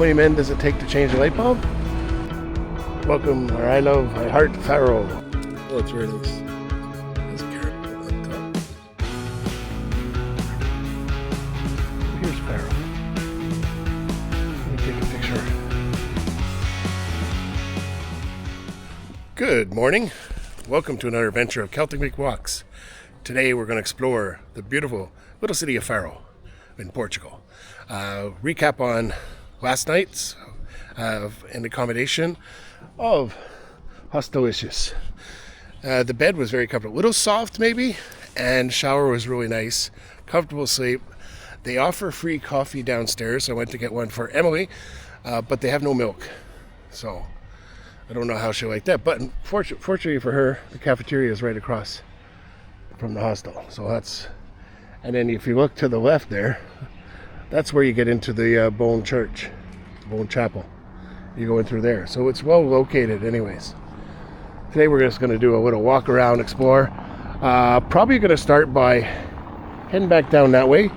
many men does it take to change a light bulb? Welcome, or I heart Faro. Oh, it's very nice. There's caramel on top. Here's Faro. Let me take a picture. Good morning. Welcome to another adventure of Celtic Mick walks. Today we're going to explore the beautiful little city of Faro in Portugal. Recap on last night's an accommodation of hostelicious. The bed was very comfortable, a little soft maybe, and shower was really nice. Comfortable sleep. They offer free coffee downstairs, so I went to get one for Emily, but they have no milk, so I don't know how she'll like that. But fortunately for her, the cafeteria is right across from the hostel, so that's. And then if you look to the left there, that's where you get into the Bone Church, Bone Chapel. You go in through there, so it's well located anyways. Today we're just going to do a little walk around, explore. Probably going to start by heading back down that way,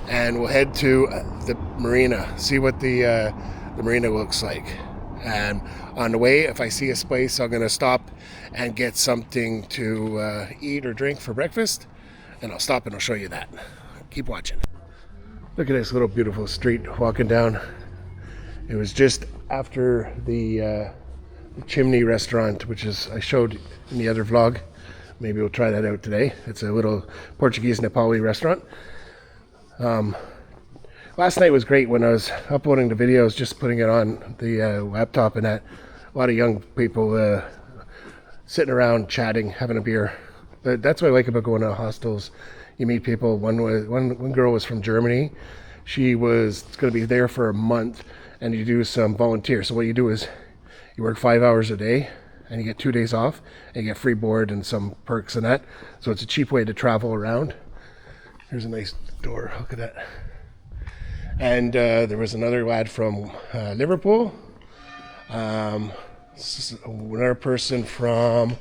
and we'll head to the marina, see what the marina looks like. And on the way, if I see a place, I'm going to stop and get something to eat or drink for breakfast, and I'll stop and I'll show you that. Keep watching. Look at this little beautiful street walking down. It was just after the Chimney restaurant, which is I showed in the other vlog. Maybe we'll try that out today. It's a little Portuguese Nepali restaurant. Last night was great when I was uploading the videos, just putting it on the laptop, and that a lot of young people sitting around chatting, having a beer. But that's what I like about going to hostels. You meet people. One girl was from Germany. She was going to be there for a month, and you do some volunteer. So what you do is you work 5 hours a day, and you get 2 days off, and you get free board and some perks and that. So it's a cheap way to travel around. Here's a nice door. Look at that. And there was another lad from Liverpool. Another person from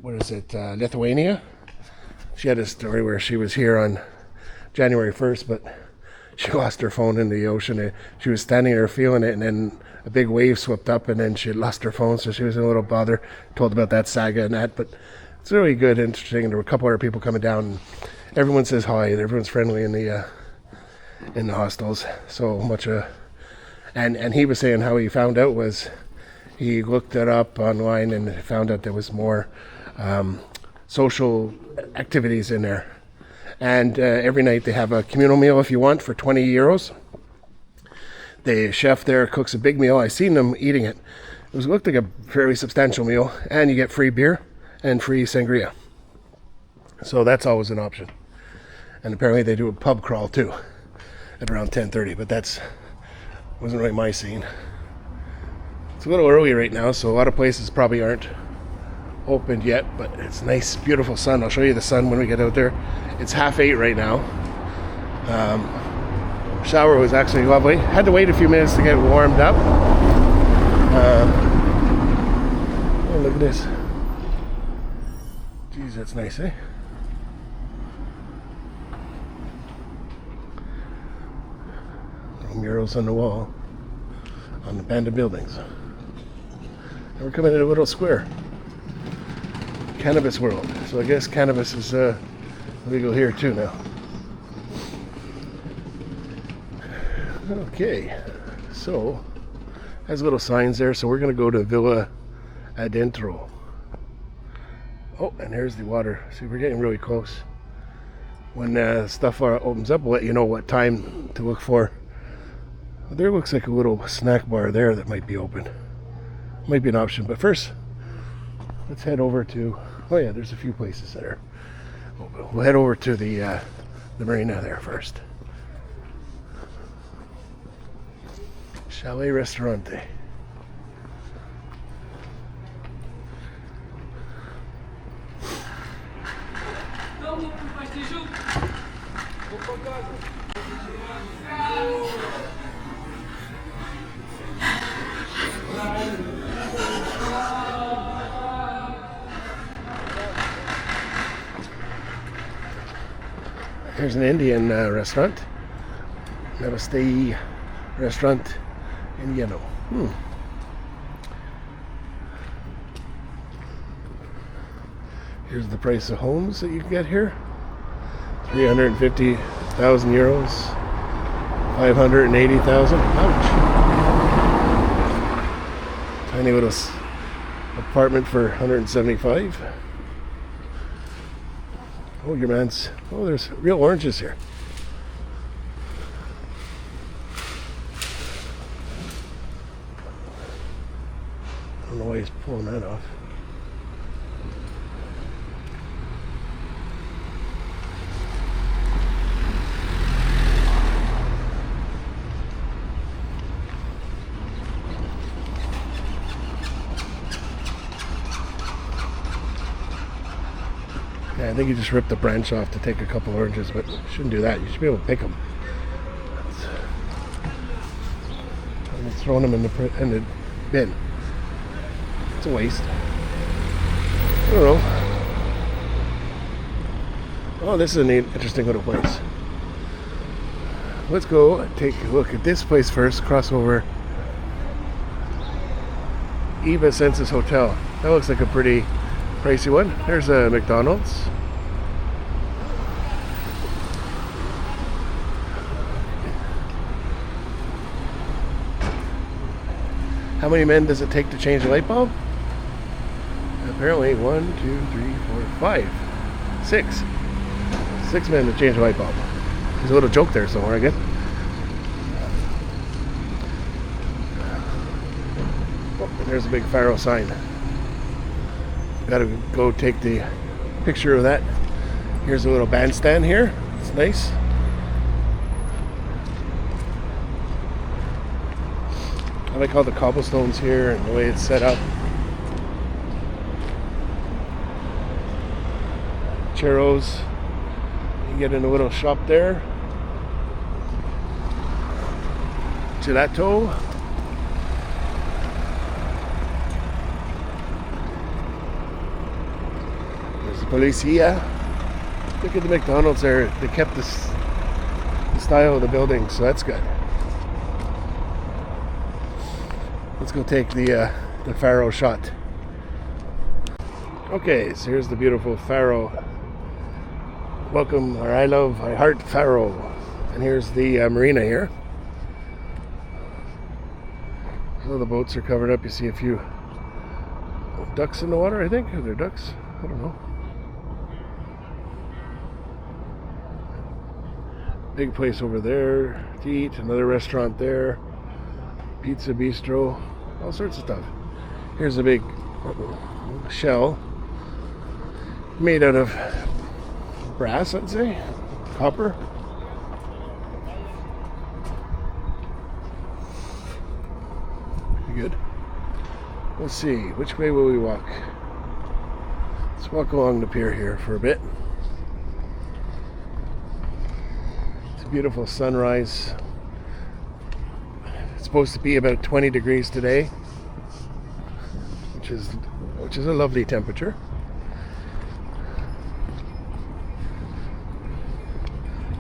Lithuania. She had a story where she was here on January 1st, but she lost her phone in the ocean. She was standing there feeling it, and then a big wave swept up, and then she had lost her phone, so she was in a little bother. Told about that saga and that, but it's really good, interesting. There were a couple other people coming down, and everyone says hi, and everyone's friendly in the hostels. So much and he was saying how he found out was he looked it up online and found out there was more social activities in there. And every night they have a communal meal if you want for 20 euros. The chef there cooks a big meal. I seen them eating it. It looked like a very substantial meal, and you get free beer and free sangria. So that's always an option. And apparently they do a pub crawl too at around 10:30, but wasn't really my scene. It's a little early right now, so a lot of places probably aren't opened yet, but it's nice, beautiful sun. I'll show you the sun when we get out there. It's 7:30 right now. Shower was actually lovely. Had to wait a few minutes to get warmed up. Oh, look at this. Geez, that's nice, eh? Murals on the wall on the abandoned buildings. And we're coming in a little square. Cannabis world. So I guess cannabis is legal here too now. Okay, so has little signs there. So we're going to go to Villa Adentro. Oh, and there's the water. See, we're getting really close. When stuff opens up, we'll let you know what time to look for. There looks like a little snack bar there that might be open. Might be an option, but first, let's head over to. Oh yeah, there's a few places there. We'll head over to the marina there first. Chalet Restaurante. Here's an Indian restaurant. Namaste restaurant in yellow. Here's the price of homes that you can get here. 350,000 euros. 580,000. Ouch. Tiny little apartment for 175. Oh, your man's. Oh, there's real oranges here. I don't know why he's pulling that off. Yeah, I think you just ripped the branch off to take a couple oranges, but you shouldn't do that. You should be able to pick them. I'm throwing them in the bin. It's a waste. I don't know. Oh, this is an interesting little place. Let's go take a look at this place first. Cross over. Eva Census Hotel. That looks like a pretty pricey one. There's a McDonald's. How many men does it take to change a light bulb? Apparently 1, 2, 3, 4, 5, 6. 6 men to change a light bulb. There's a little joke there somewhere, I guess. Oh, there's a big Faro sign. Gotta go take the picture of that. Here's a little bandstand here. It's nice. I like all the cobblestones here and the way it's set up. Churros. You get in a little shop there. Gelato. There's the Policia. Look at the McDonald's there. They kept the style of the building, so that's good. Let's go take the Faro shot. Okay, so here's the beautiful Faro. Welcome, or I heart Faro. And here's the marina here. So the boats are covered up. You see a few ducks in the water, I think. Are there ducks? I don't know. Big place over there to eat. Another restaurant there. Pizza bistro. All sorts of stuff. Here's a big shell made out of brass, I'd say. Copper. Pretty good. Let's see, which way will we walk? Let's walk along the pier here for a bit. It's a beautiful sunrise. It's supposed to be about 20 degrees today, which is a lovely temperature.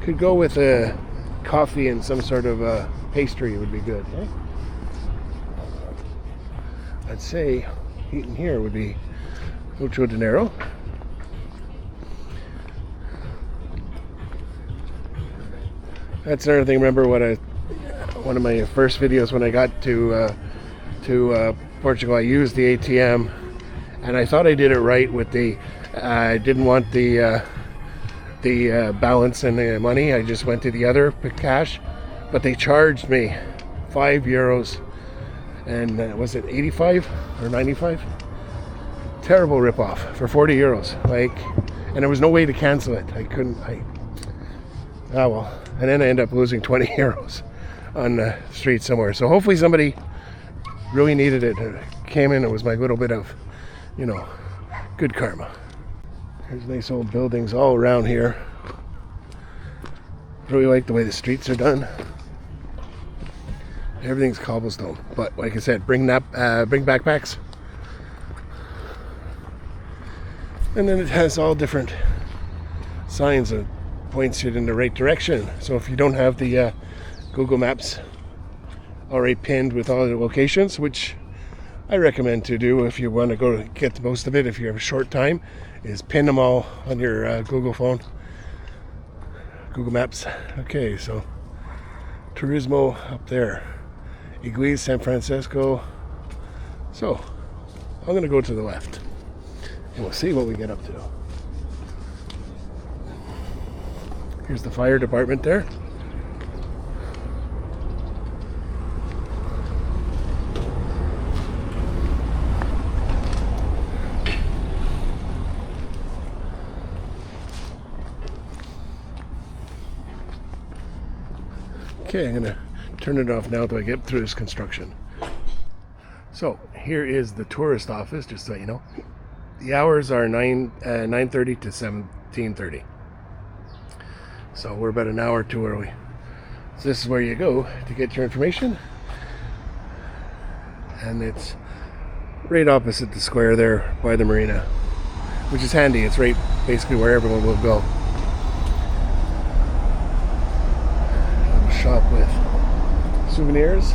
Could go with a coffee and some sort of a pastry would be good. Eh? I'd say eating here would be mucho dinero. That's another thing. Remember one of my first videos when I got to Portugal, I used the ATM, and I thought I did it right with the. I didn't want the balance and the money. I just went to the other cash, but they charged me €5 and was it 85 or 95? Terrible ripoff for €40. And there was no way to cancel it. I couldn't. Well. And then I ended up losing €20 on the street somewhere. So hopefully somebody really needed it. Came in. It was my little bit of, good karma. There's nice old buildings all around here. Really like the way the streets are done. Everything's cobblestone, but like I said, bring backpacks. And then it has all different signs that points you in the right direction. So if you don't have the Google Maps already pinned with all the locations, which I recommend to do if you want to go get the most of it. If you have a short time, is pin them all on your Google phone, Google Maps. Okay, so Turismo up there, Iglesia San Francisco. So I'm going to go to the left and we'll see what we get up to. Here's the fire department there. Okay, I'm gonna turn it off now till I get through this construction. So here is the tourist office, just so you know. The hours are 9:30 to 17:30. So we're about an hour too early. So this is where you go to get your information. And it's right opposite the square there by the marina, which is handy. It's right basically where everyone will go. Shop with souvenirs.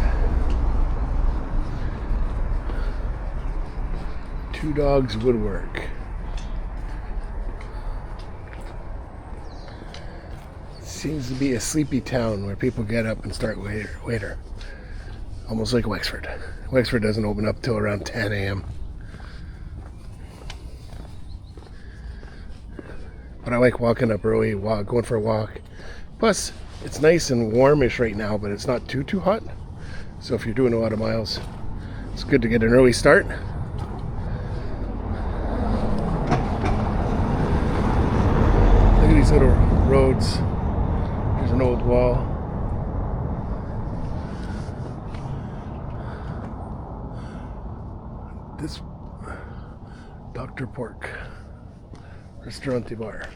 Two Dogs Woodwork. Seems to be a sleepy town where people get up and start later. Almost like Wexford. Wexford doesn't open up till around 10 a.m. But I like walking up early, going for a walk. Plus, it's nice and warmish right now, but it's not too hot. So if you're doing a lot of miles, it's good to get an early start. Look at these little roads. There's an old wall. This Dr. Pork Restaurant Bar.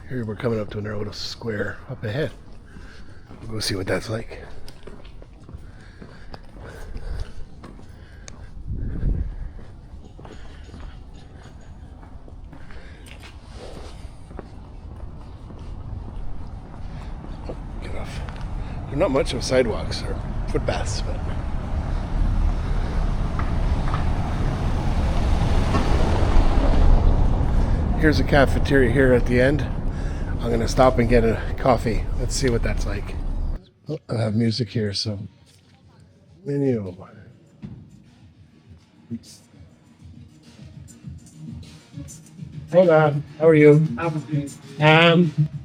Here we're coming up to another little square up ahead. We'll go see what that's like. Oh, get off. There are not much of sidewalks or footpaths, but here's a cafeteria here at the end. I'm going to stop and get a coffee. Let's see what that's like. Oh, I have music here, so menu. Hola, how are you?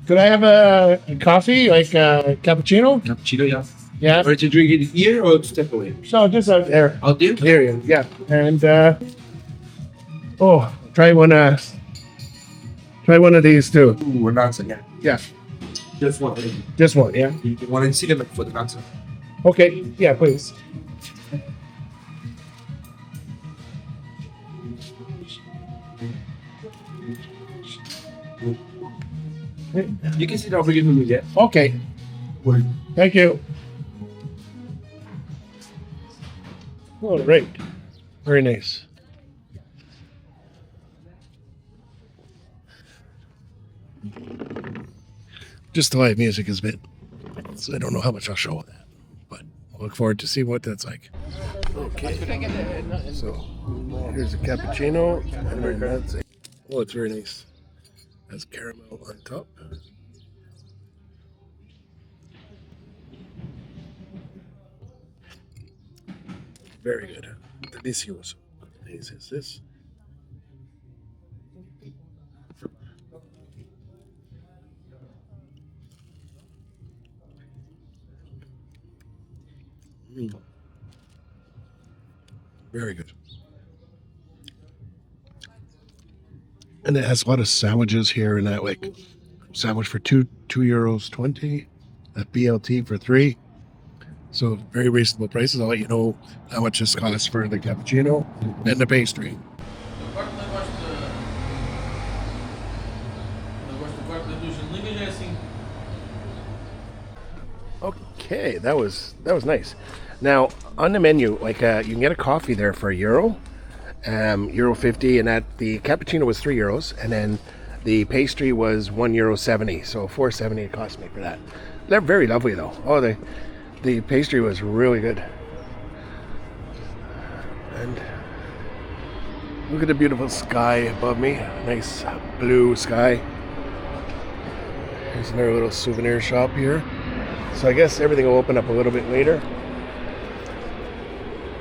Could I have a coffee, like a cappuccino? Cappuccino, yeah. Yeah. Or to drink it here or to step away? So just out there. Out there? Here, yeah. And try one of these too. Ooh, an answer, yeah. Yeah. Just one. Just one, yeah. You want to see them for the answer? Okay, yeah, please. You can sit down for me, yeah. Okay. Word. Thank you. All right. Very nice. Just the live music is a bit, so I don't know how much I'll show of that, but I look forward to see what that's like. Okay, so here's a cappuccino, and that's it. Oh, it's very nice. It has caramel on top. Very good. Delicioso. This is this. Very good. And it has a lot of sandwiches here in that, like sandwich for €2.20, a BLT for $3. So very reasonable prices. I'll let you know how much this costs for the cappuccino and the pastry. Okay, that was nice. Now on the menu, like you can get a coffee there for €1, €1.50, and that the cappuccino was €3, and then the pastry was €1.70. So $4.70 it cost me for that. They're very lovely though. Oh, The pastry was really good. And look at the beautiful sky above me. Nice blue sky. Here's another little souvenir shop here. So I guess everything will open up a little bit later.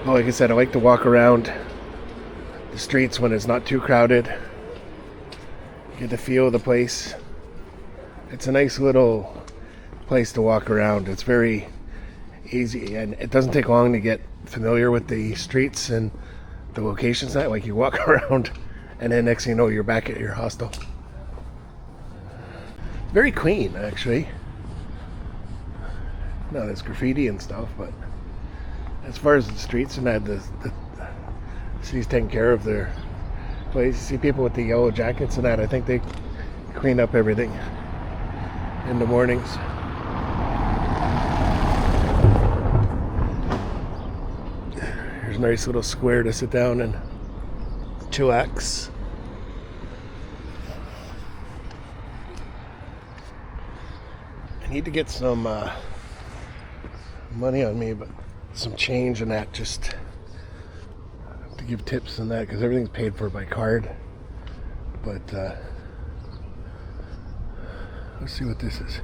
Well, like I said, I like to walk around the streets when it's not too crowded. Get the feel of the place. It's a nice little place to walk around. It's very easy, and it doesn't take long to get familiar with the streets and the locations. That like you walk around, and then next thing you know, you're back at your hostel. Very clean, actually. No, there's graffiti and stuff, but as far as the streets and that, the city's taking care of their place. You see people with the yellow jackets and that. I think they clean up everything in the mornings. Here's a nice little square to sit down and chillax. I need to get some money on me, but some change and that, just to give tips and that, because everything's paid for by card. But let's see what this is.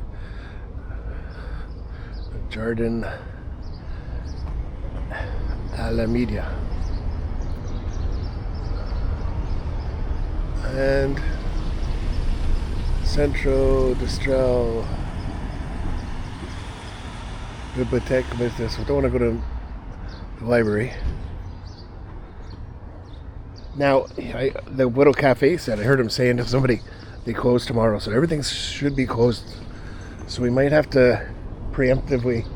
Jardin Alameda and Centro Distral Bibliotheque Business. We don't want to go to the library. Now, the little cafe said, I heard him saying to somebody, they close tomorrow, so everything should be closed. So we might have to preemptively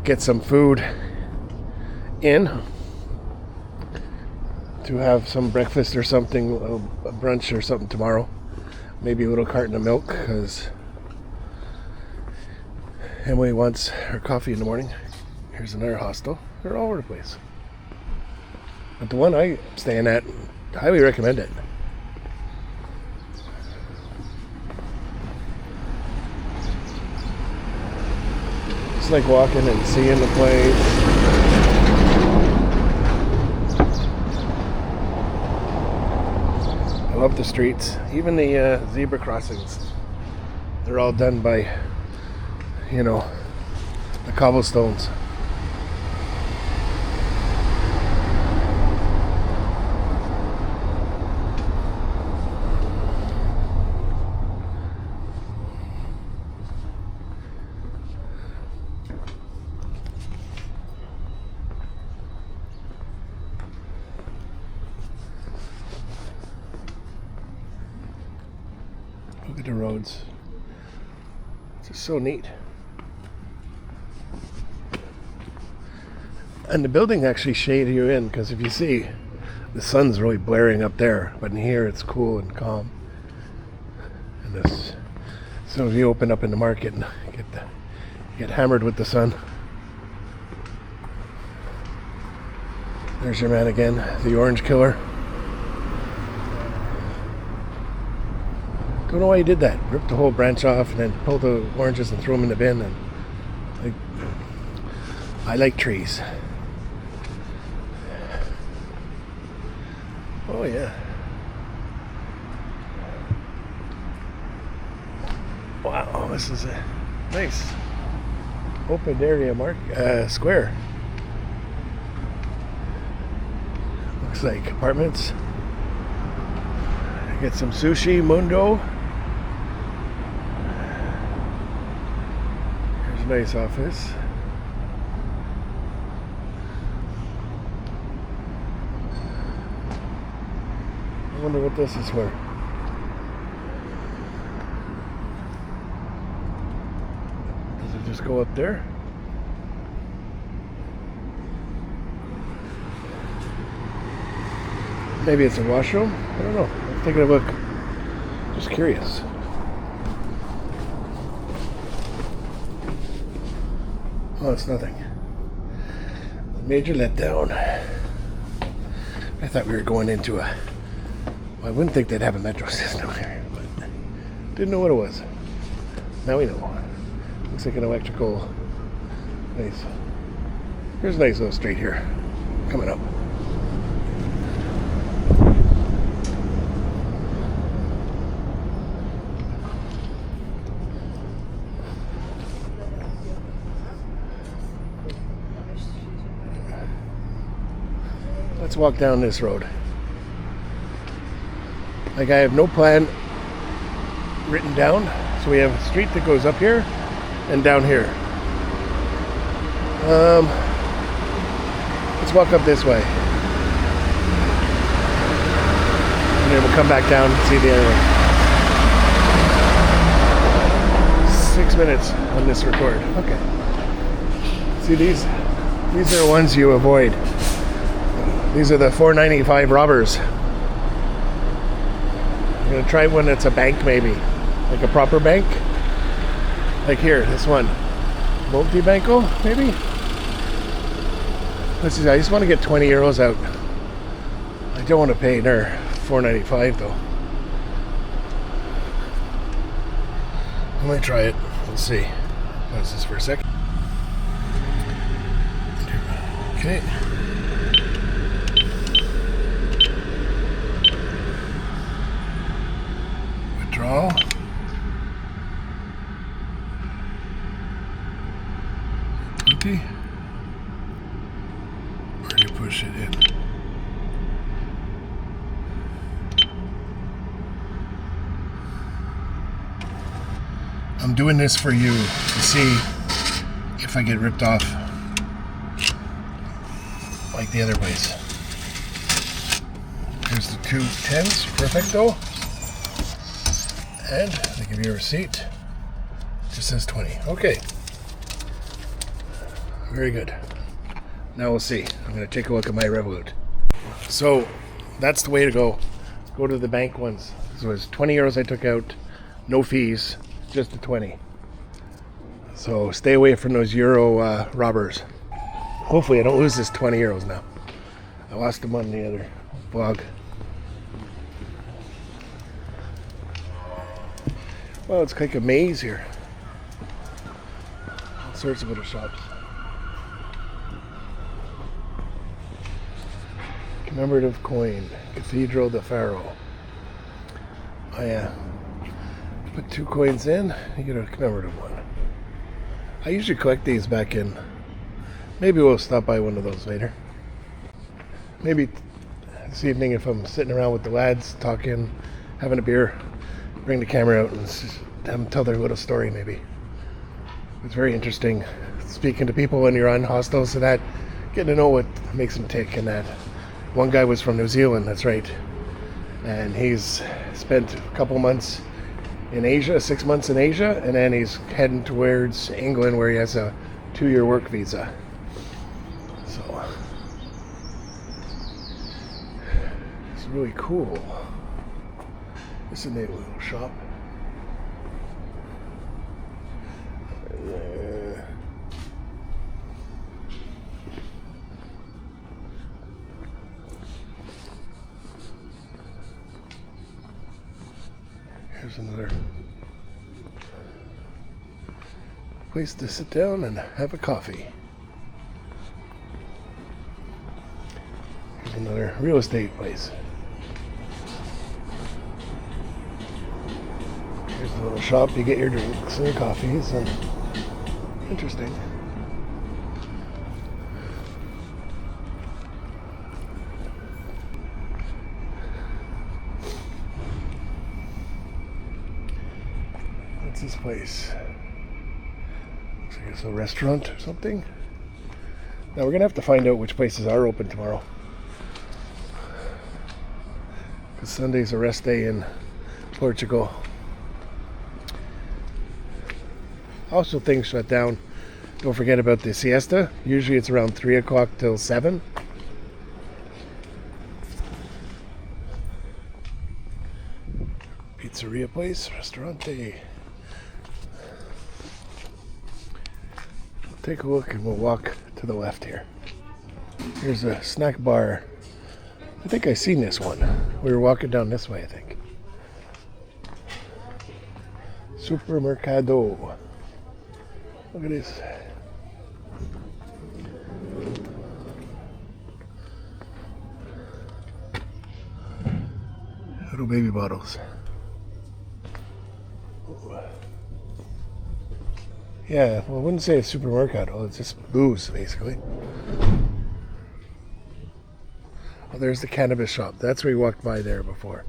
get some food in to have some breakfast or something, a brunch or something tomorrow. Maybe a little carton of milk, because Emily wants her coffee in the morning. Here's another hostel. They're all over the place. But the one I'm staying at, I highly recommend it. It's like walking and seeing the place. I love the streets. Even the zebra crossings. They're all done by, you know, the cobblestones. Look at the roads. It's just so neat. And the building actually shade you in, because if you see, the sun's really blaring up there, but in here it's cool and calm. And this, as soon as you open up in the market and get hammered with the sun. There's your man again, the orange killer. Don't know why he did that. Ripped the whole branch off and then pulled the oranges and threw them in the bin. And I like trees. Oh yeah. Wow, this is a nice open area square. Looks like apartments. Get some sushi, Mundo. Here's a nice office. I wonder what this is for. Does it just go up there? Maybe it's a washroom? I don't know. Let's take a look. Just curious. Oh, it's nothing. Major letdown. I thought we were going into a... Well, I wouldn't think they'd have a metro system here, but didn't know what it was. Now we know. Looks like an electrical Nice. Here's a nice little street here coming up. Let's walk down this road. Like, I have no plan written down, so we have a street that goes up here and down here. Let's walk up this way, and then we'll come back down and see the other one. 6 minutes on this record. Okay. See, these are the ones you avoid. These are the $4.95 robbers. I'm gonna try one that's a bank, maybe, like a proper bank. Like here, this one, multi-banco, maybe. Let's see. I just want to get 20 euros out. I don't want to pay their $4.95 though. I'm gonna try it. Let's see. Pause this for a second. Okay. Withdraw. Empty. Where do you push it in? I'm doing this for you to see if I get ripped off like the other place. Here's the 2 10s, perfecto. And they give you a receipt. It just says 20. Okay. Very good. Now we'll see. I'm going to take a look at my Revolut. So that's the way to go. Go to the bank ones. So it was 20 euros I took out, no fees, just the 20. So stay away from those euro robbers. Hopefully I don't lose this 20 euros now. I lost them on the other vlog. Well, it's like a maze here. All sorts of little shops. Commemorative coin, Cathedral de Faro. Oh yeah. Put 2 coins in, you get a commemorative one. I usually collect these back in. Maybe we'll stop by one of those later. Maybe this evening, if I'm sitting around with the lads talking, having a beer, bring the camera out and just have them tell their little story maybe. It's very interesting speaking to people when you're on hostels and that, getting to know what makes them tick and that. One guy was from New Zealand, that's right. And he's spent a couple months in Asia, 6 months in Asia, and then he's heading towards England where he has a 2-year work visa. So it's really cool. This is a neat little shop. Here's another place to sit down and have a coffee. Here's another real estate place. Here's a little shop, you get your drinks and your coffees, and interesting. What's this place? Looks like it's a restaurant or something. Now we're gonna have to find out which places are open tomorrow, because Sunday's a rest day in Portugal. Also, things shut down. Don't forget about the siesta. Usually it's around 3 o'clock till 7. Pizzeria place, restaurante. Take a look and we'll walk to the left here. Here's a snack bar. I think I've seen this one. We were walking down this way, I think. Supermercado. Look at this. Little baby bottles. Yeah, well, I wouldn't say a supermarket. It's just booze, basically. Oh, there's the cannabis shop. That's where we walked by there before.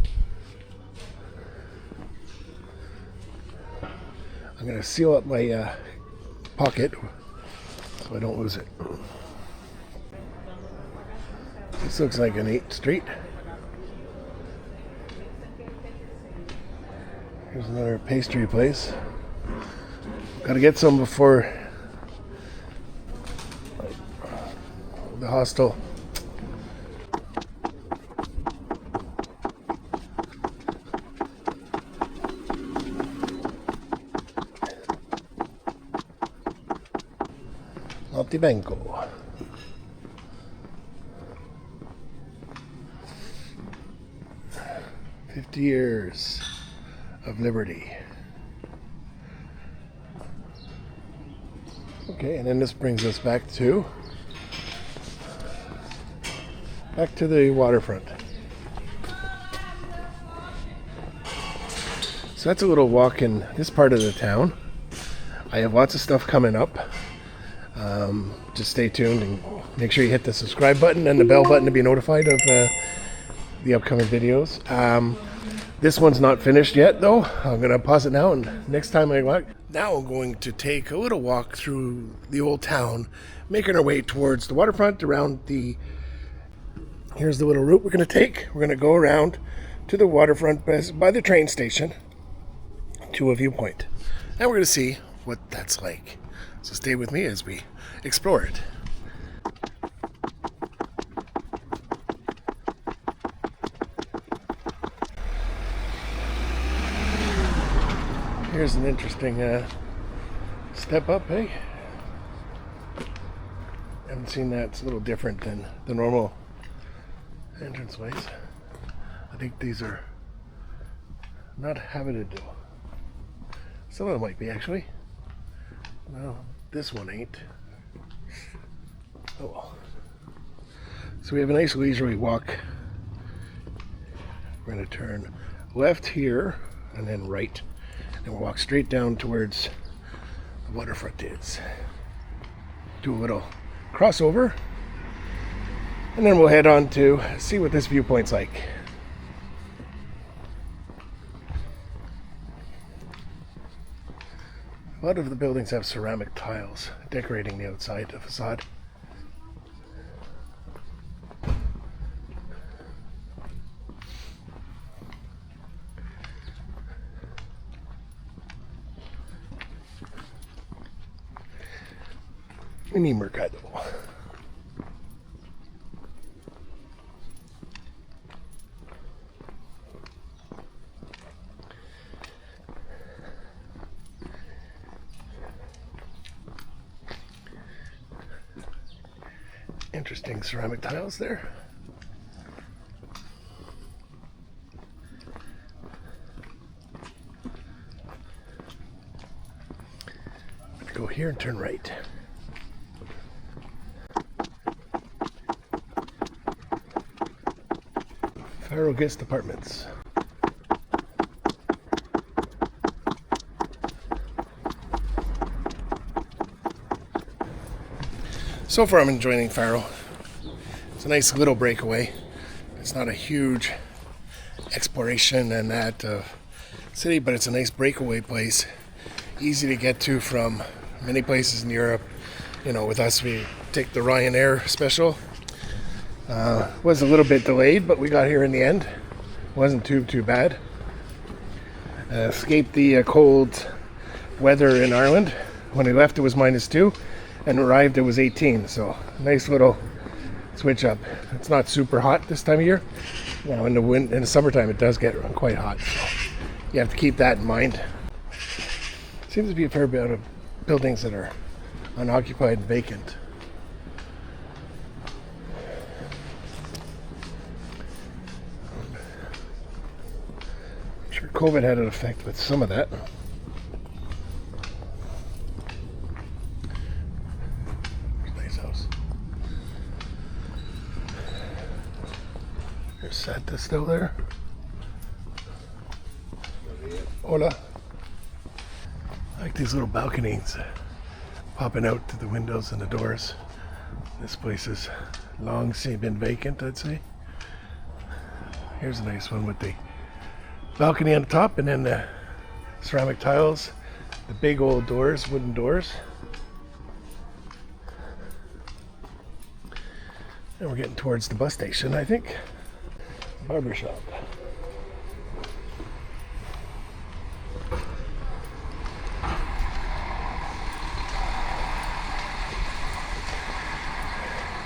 I'm going to seal up my pocket so I don't lose it. This looks like a neat street. Here's another pastry place. Gotta get some before the hostel. Banco. "50 years of liberty." Okay, and then this brings us back to the waterfront. So that's a little walk in this part of the town. I have lots of stuff coming up. Just stay tuned and make sure you hit the subscribe button and the bell button to be notified of the upcoming videos. This one's not finished yet, though. I'm going to pause it now, and next time I walk. Now I'm going to take a little walk through the old town, making our way towards the waterfront around the... Here's the little route we're going to take. We're going to go around to the waterfront by the train station to a viewpoint. And we're going to see what that's like. So stay with me as we explore it. Here's an interesting step up, hey? Haven't seen that. It's a little different than the normal entranceways. I think these are not habited though. Some of them might be actually. Well, this one ain't. Oh well. So we have a nice leisurely walk. We're going to turn left here and then right. And we'll walk straight down towards the waterfront is. Do a little crossover. And then we'll head on to see what this viewpoint's like. A lot of the buildings have ceramic tiles decorating the outside, the facade. Mini mercado. Interesting ceramic tiles there. Let's go here and turn right. Faro Guest Apartments. So far I'm enjoying Faro. It's a nice little breakaway. It's not a huge exploration and that city, but it's a nice breakaway place. Easy to get to from many places in Europe. You know, with us we take the Ryanair special. Was a little bit delayed, but we got here in the end. Wasn't too bad. Escaped the cold weather in Ireland. When I left it was -2 and arrived it was 18, so nice little switch up. It's not super hot this time of year. You know, in the summertime it does get quite hot, so you have to keep that in mind. Seems to be a fair bit of buildings that are unoccupied and vacant. I'm sure COVID had an effect with some of that. Nice house. There's Santa still there. Hola. I like these little balconies popping out to the windows and the doors. This place has long been vacant, I'd say. Here's a nice one with the balcony on the top and then the ceramic tiles, the big old doors, wooden doors. And we're getting towards the bus station, I think. Barbershop.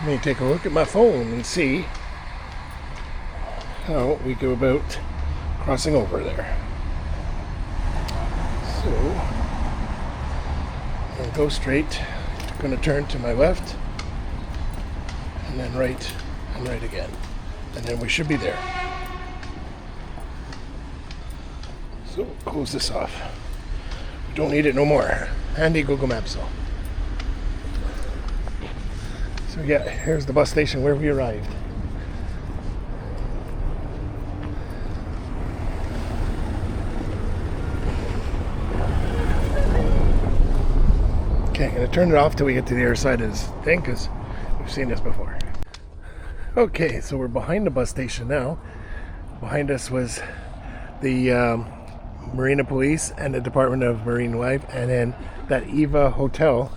Let me take a look at my phone and see how we go about crossing over there. So, I'm going to go straight, going to turn to my left, and then right, and right again. And then we should be there. So, close this off. We don't need it no more. Handy Google Maps though. So yeah, here's the bus station where we arrived. Okay, I'm going to turn it off till we get to the other side of this thing because we've seen this before. Okay, so we're behind the bus station now. Behind us was the Marina Police and the Department of Marine Life, and then that Eva Hotel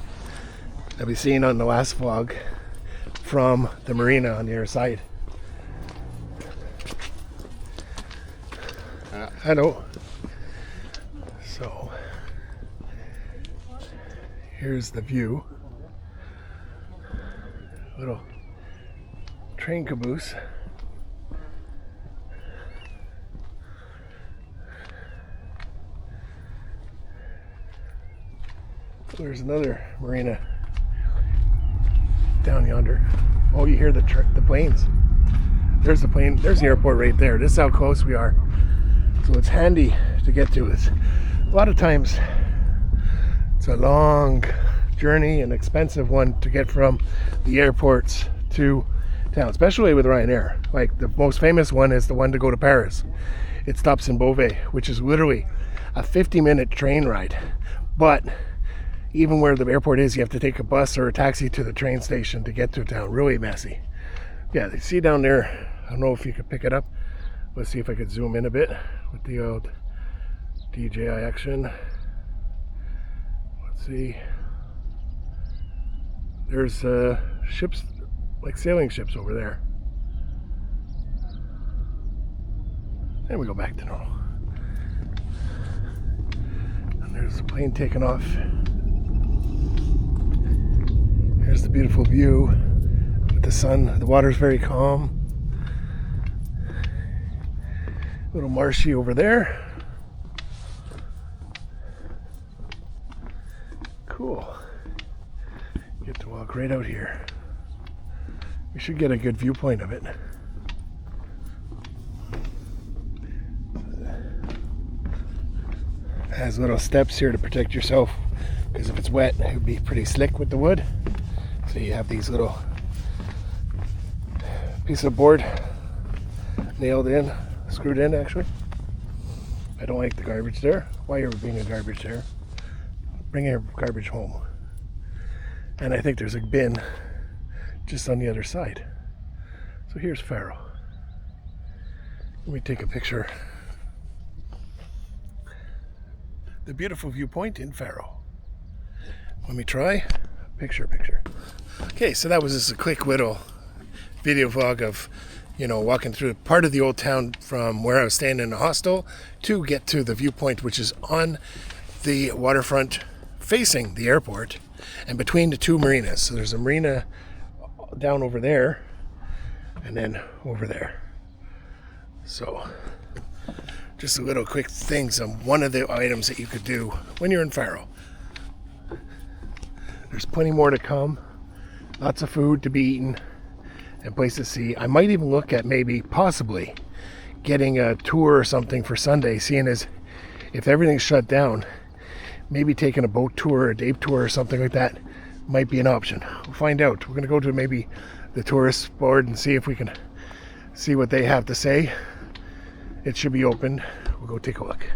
that we've seen on the last vlog from the marina on the other side. Hello. So here's the view. Little train caboose. There's another marina down yonder. Oh, you hear the planes. There's the plane. There's the airport right there. This is how close we are. So it's handy to get to. It's a lot of times it's a long journey, an expensive one to get from the airports to town, especially with Ryanair. Like the most famous one is the one to go to Paris. It stops in Beauvais, which is literally a 50-minute train ride. But even where the airport is, you have to take a bus or a taxi to the train station to get to town. Really messy. Yeah, you see down there, I don't know if you could pick it up. Let's see if I could zoom in a bit with the old DJI action. Let's see. There's ships, like sailing ships over there. And we go back to normal. And there's the plane taking off. Here's the beautiful view with the sun. The water's very calm. A little marshy over there. Cool. Get to walk right out here. We should get a good viewpoint of it. It has little steps here to protect yourself, because if it's wet, it would be pretty slick with the wood. So you have these little pieces of board nailed in, screwed in actually. I don't like the garbage there. Why are we being a garbage there? Bring your garbage home. And I think there's a bin just on the other side. So here's Faro. Let me take a picture. The beautiful viewpoint in Faro. Let me try. Picture. Okay, so that was just a quick little video vlog of, walking through part of the old town from where I was staying in the hostel to get to the viewpoint, which is on the waterfront facing the airport and between the two marinas. So there's a marina down over there and then over there. So just a little quick things on one of the items that you could do when you're in Faro. There's plenty more to come. Lots of food to be eaten and places to see. I might even look at maybe possibly getting a tour or something for Sunday, seeing as if everything's shut down, maybe taking a boat tour, a day tour or something like that might be an option. We'll find out. We're going to go to maybe the tourist board and see if we can see what they have to say. It should be open. We'll go take a look.